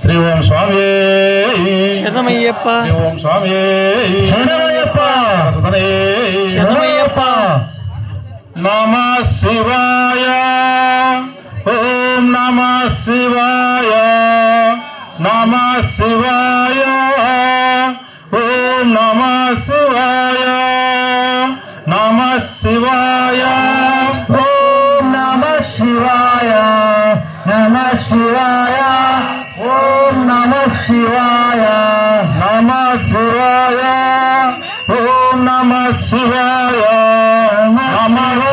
శ్రీ ఓం స్వామి శరణమయ్యప్ప. శ్రీ ఓం స్వామి శరణమయ్యప్ప. శరణమయ్యప్ప. నమ శివాయ ఓం నమ శివాయ నమ శివాయ ఓం నమ శివాయ నమ శివాయ ఓం నమ శివాయ నమ శివాయ ఓం నమ శివాయ నమ శివాయ ఓం నమ శివాయ నమ శివాయ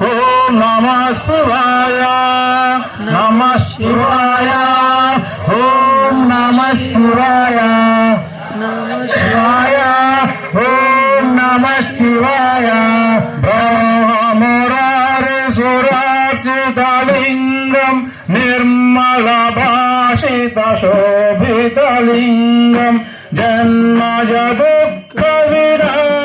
ఓం నమ శివాయ నమ శివాయ ఓం నమ శివాయ నమ శివాయ ఓం నమ శివాయ బ్రహ్మమురారిసురార్చితలింగం నిర్మల భాషిత శోభితలింగం జన్మజ దుఃఖ వినాశకలింగం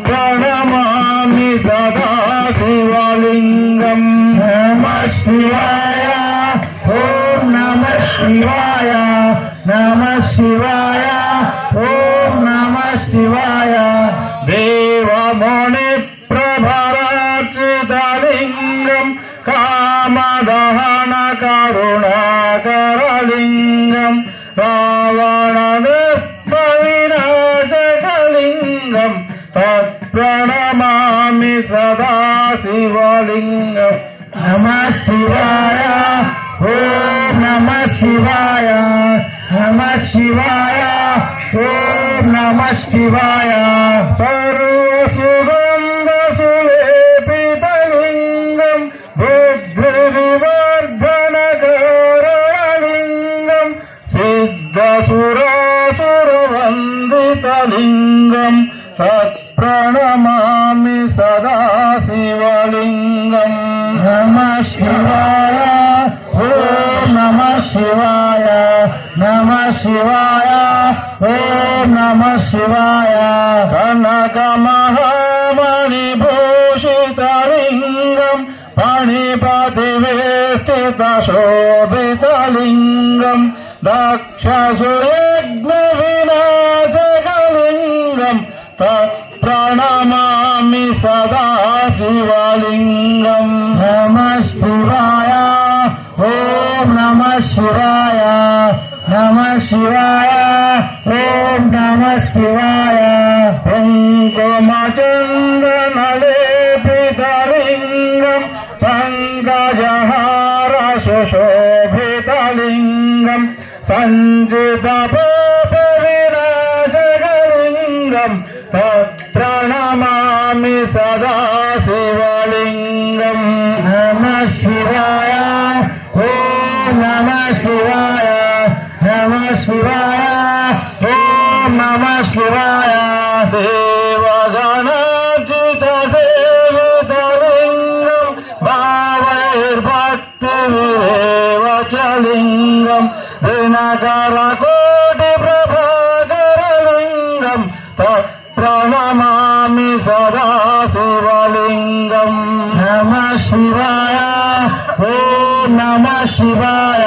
ప్రణమామి సదా శివలింగం. నమ శివాయ ఓం నమ శివాయ నమ శివాయ ఓం నమ శివాయ దేవముని ప్రభరార్చితలింగం కామదహన కరుణాకరలింగం రావణ వినాశకలింగం తత్ప్రణమామి సదా శివలింగం. నమ శివాయ ఓం నమ శివాయ నమ శివాయ ఓం నమ శివాయ సర్వసుగంధ సులేపితలింగం బుద్ధి వివర్ధనకరలింగం సిద్ధసురాసురవందితలింగం తత్ప్రణమామి సదా శివలింగం. నమ శివాయ ఓం నమ శివాయ నమ శివాయ ఓం నమ శివాయ కనక మహామణి భూషితలింగం పణిపతి వేష్టిత శోభితలింగం దక్షసుయజ్ఞ వినాశకలింగం ప్రణమామి సదా శివలింగం. నమ శివాయ ఓం నమ శివాయ నమ శివాయ ఓం నమ శివాయ కుంకుమచందనలేపితలింగం పంకజహార సుశోభితలింగం సంచిత పాప వినాశకలింగం ప్రణమామి సదా శివలింగం. నమ శివాయ ఓం నమ శివాయ నమ శివాయ ఓం నమ శివాయ దేవగణార్చిత సేవితలింగం భావైర్భక్తి విరేవచలింగం దినకర కోటి ప్రభాకరలింగం ప్రణమామి సదా శివలింగం. నమ శివాయ ఓం నమ శివాయ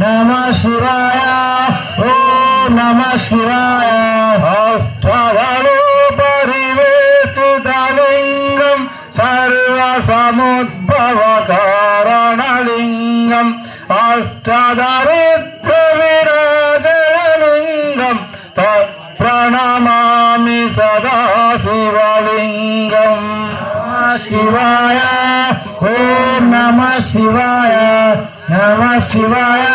నమ శివాయ ఓం నమ శివాయ అష్టదళు పరివేష్టితలింగం సర్వసముద్భవ కారణలింగం అష్టదరిద్ర వినాశలింగం ప్రణమామి సదా శివలింగం. శివాయ ఓం నమ శివాయ నమ శివాయ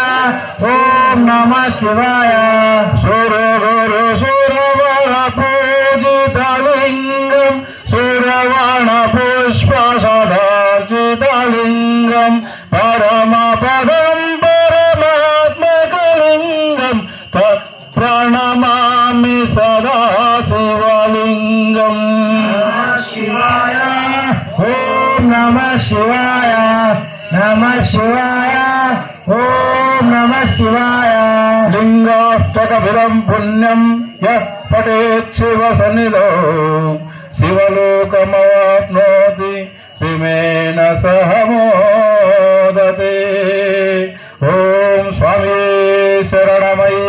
ఓం నమ శివాయ సురగురు సురవర పూజితలింగం సురవణ పుష్ప సదార్చితలింగం పరమ పదం పరమాత్మకలింగం ప్రణమామి సదా శివలింగం. శివాయ ఓం నమ శివాయ నమ శివాయ ఓం నమ శివాయ లింగాష్టకభిరం పుణ్యం యః పఠేత్ శివ సన్నిధో శివలోకమవాప్నోతి శివేన సహ మోదతే. స్వామి శరణమయ్యప్ప.